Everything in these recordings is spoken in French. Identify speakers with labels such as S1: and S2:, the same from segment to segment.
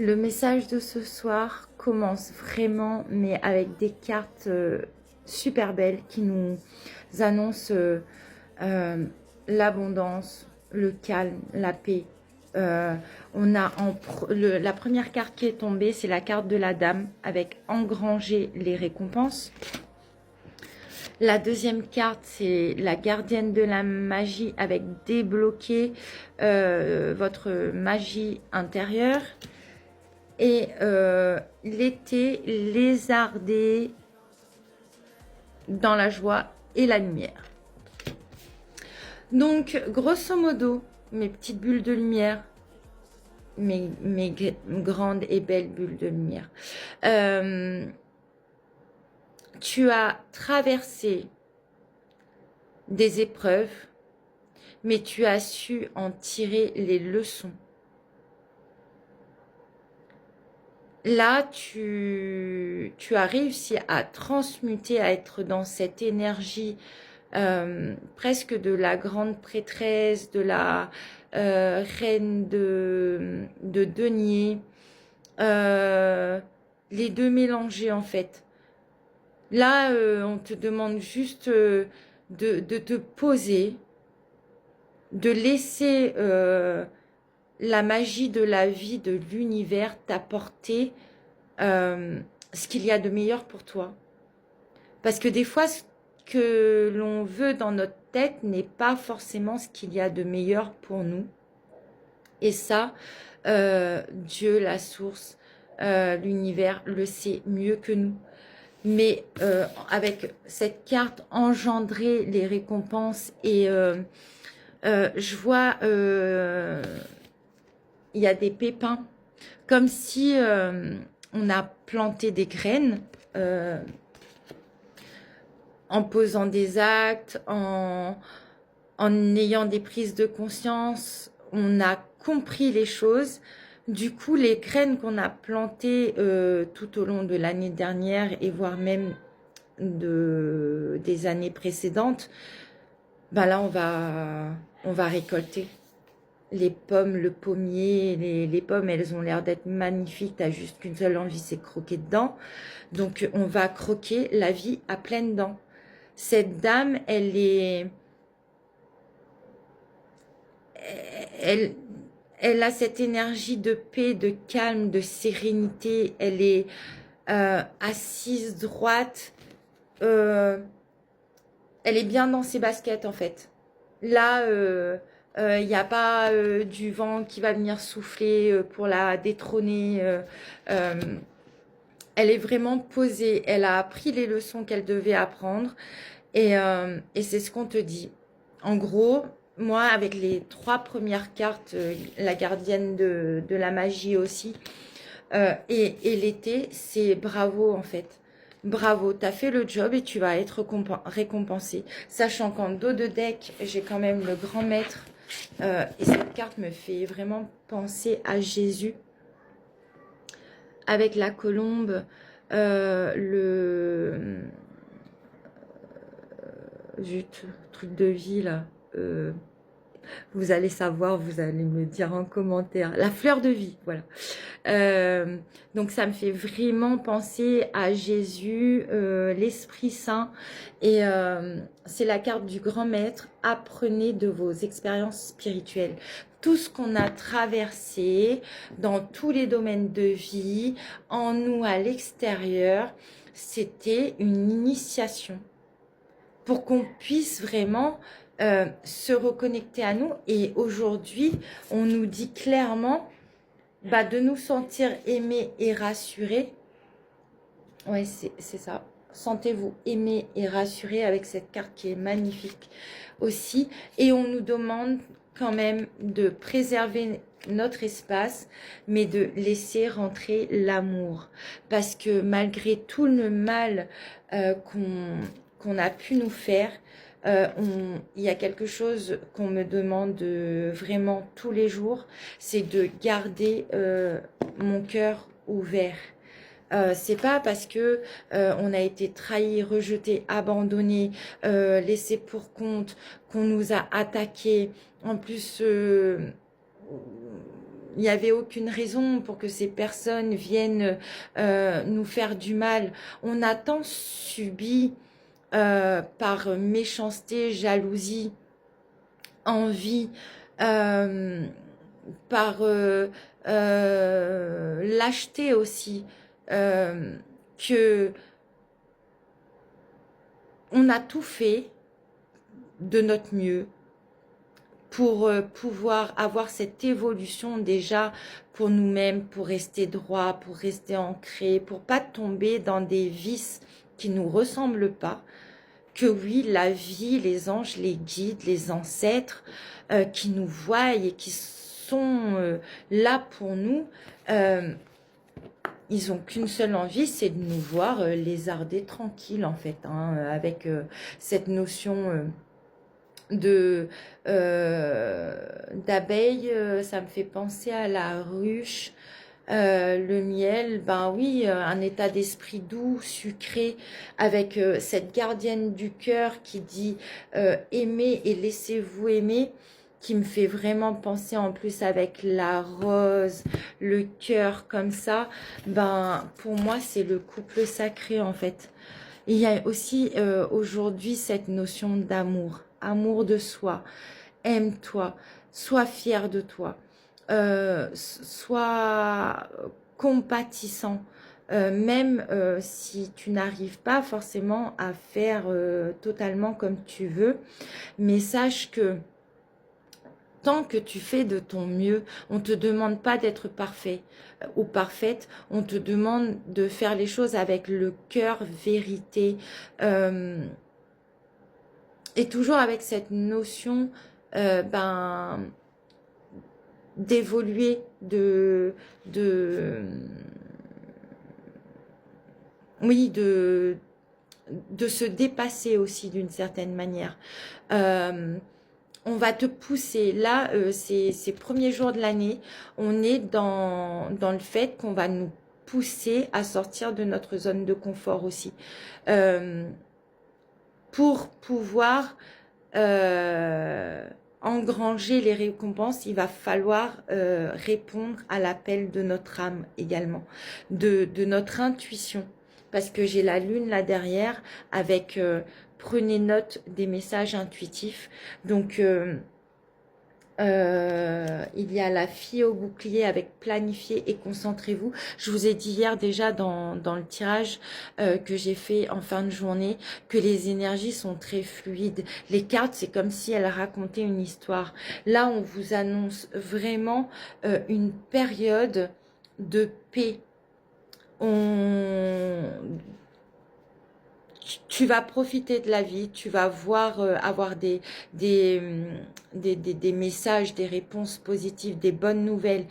S1: Le message de ce soir commence vraiment, mais avec des cartes super belles qui nous annoncent l'abondance, le calme, la paix. On a la première carte qui est tombée, c'est la carte de la dame avec engranger les récompenses. La deuxième carte, c'est la gardienne de la magie avec débloquer votre magie intérieure. Et l'été lézardé dans la joie et la lumière. Donc, grosso modo, mes petites bulles de lumière, mes grandes et belles bulles de lumière, tu as traversé des épreuves, mais tu as su en tirer les leçons. Là, tu as réussi à transmuter, à être dans cette énergie presque de la grande prêtresse, de la reine de denier, les deux mélangés en fait. Là, on te demande juste de te poser, de laisser la magie de la vie, de l'univers t'apporter ce qu'il y a de meilleur pour toi. Parce que des fois, ce que l'on veut dans notre tête n'est pas forcément ce qu'il y a de meilleur pour nous. Et ça, Dieu, la source, l'univers le sait mieux que nous. Mais avec cette carte, engendrer les récompenses et je vois, il y a des pépins, comme si on a planté des graines en posant des actes, en ayant des prises de conscience, on a compris les choses. Du coup, les graines qu'on a plantées tout au long de l'année dernière et voire même des années précédentes, ben là, on va récolter. Les pommes, le pommier, les pommes, elles ont l'air d'être magnifiques. T'as juste qu'une seule envie, c'est croquer dedans. Donc, on va croquer la vie à pleines dents. Cette dame, elle a cette énergie de paix, de calme, de sérénité. Elle est assise droite. Elle est bien dans ses baskets en fait. Là, il n'y a pas du vent qui va venir souffler pour la détrôner. Elle est vraiment posée. Elle a appris les leçons qu'elle devait apprendre. Et c'est ce qu'on te dit. En gros, moi, avec les 3 premières cartes, la gardienne de la magie aussi, et l'été, c'est bravo en fait. Bravo, tu as fait le job et tu vas être récompensé. Sachant qu'en dos de deck, j'ai quand même le grand maître. Et cette carte me fait vraiment penser à Jésus. Avec la colombe, zut, truc de vie là. Vous allez savoir, vous allez me dire en commentaire. La fleur de vie, voilà. Donc ça me fait vraiment penser à Jésus, l'Esprit Saint. Et c'est la carte du grand maître. Apprenez de vos expériences spirituelles. Tout ce qu'on a traversé dans tous les domaines de vie, en nous, à l'extérieur, c'était une initiation pour qu'on puisse vraiment se reconnecter à nous. Et aujourd'hui, on nous dit clairement de nous sentir aimés et rassurés. Ouais, c'est ça. Sentez-vous aimés et rassurés avec cette carte qui est magnifique aussi. Et on nous demande quand même de préserver notre espace, mais de laisser rentrer l'amour. Parce que malgré tout le mal qu'on a pu nous faire, il y a quelque chose qu'on me demande vraiment tous les jours, c'est de garder mon cœur ouvert. C'est pas parce que on a été trahi, rejeté, abandonné, laissé pour compte, qu'on nous a attaqué. En plus, il n'y avait aucune raison pour que ces personnes viennent nous faire du mal. On a tant subi par méchanceté, jalousie, envie, euh, par lâcheté aussi, que on a tout fait de notre mieux pour pouvoir avoir cette évolution déjà pour nous-mêmes, pour rester droit, pour rester ancré, pour pas tomber dans des vices qui nous ressemblent pas. Que oui, la vie, les anges, les guides, les ancêtres qui nous voient et qui sont là pour nous, ils n'ont qu'une seule envie, c'est de nous voir lézarder tranquille en fait, hein, avec cette notion de d'abeille, ça me fait penser à la ruche, le miel, ben oui, un état d'esprit doux, sucré, avec cette gardienne du cœur qui dit aimez et laissez-vous aimer, qui me fait vraiment penser en plus avec la rose, le cœur comme ça, ben pour moi c'est le couple sacré en fait. Il y a aussi aujourd'hui cette notion d'amour, amour de soi, aime-toi, sois fier de toi, sois compatissant, même si tu n'arrives pas forcément à faire totalement comme tu veux, mais sache que tant que tu fais de ton mieux, on ne te demande pas d'être parfait ou parfaite, on te demande de faire les choses avec le cœur, vérité, et toujours avec cette notion ben, d'évoluer, oui, de se dépasser aussi d'une certaine manière. On va te pousser. Là, ces premiers jours de l'année, on est dans le fait qu'on va nous pousser à sortir de notre zone de confort aussi. Pour pouvoir engranger les récompenses, il va falloir répondre à l'appel de notre âme également, de notre intuition. Parce que j'ai la lune là derrière avec prenez note des messages intuitifs. Donc, il y a la fille au bouclier avec planifier et concentrez-vous. Je vous ai dit hier déjà dans le tirage que j'ai fait en fin de journée que les énergies sont très fluides. Les cartes, c'est comme si elles racontaient une histoire. Là, on vous annonce vraiment une période de paix. Tu vas profiter de la vie, tu vas voir avoir des, des messages, des réponses positives, des bonnes nouvelles,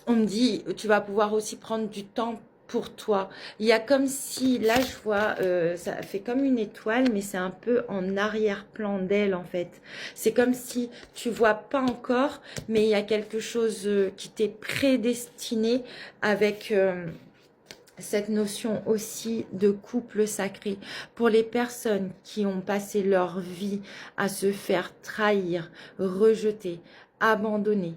S1: on me dit, tu vas pouvoir aussi prendre du temps pour toi. Il y a comme si, là je vois, ça fait comme une étoile, mais c'est un peu en arrière-plan d'elle en fait. C'est comme si tu vois pas encore, mais il y a quelque chose qui t'est prédestiné avec cette notion aussi de couple sacré. Pour les personnes qui ont passé leur vie à se faire trahir, rejeter, abandonner,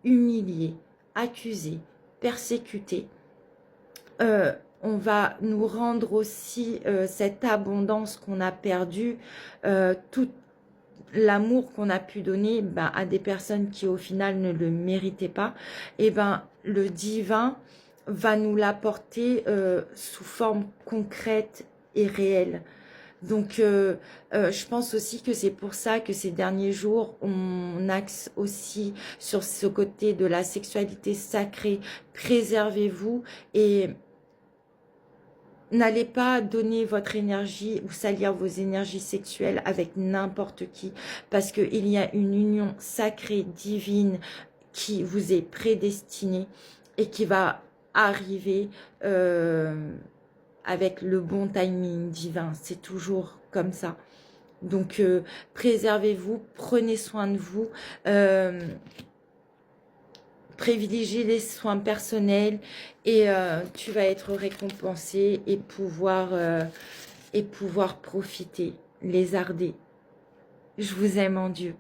S1: humilier, accuser, persécuter, on va nous rendre aussi cette abondance qu'on a perdue, tout l'amour qu'on a pu donner à des personnes qui au final ne le méritaient pas. Et le divin va nous l'apporter sous forme concrète et réelle. Donc, je pense aussi que c'est pour ça que ces derniers jours, on axe aussi sur ce côté de la sexualité sacrée. Préservez-vous et n'allez pas donner votre énergie ou salir vos énergies sexuelles avec n'importe qui, parce qu'il y a une union sacrée, divine, qui vous est prédestinée et qui va arriver avec le bon timing divin. C'est toujours comme ça. Donc, préservez-vous, prenez soin de vous, privilégiez les soins personnels et tu vas être récompensé et pouvoir profiter, lézarder. Je vous aime en Dieu.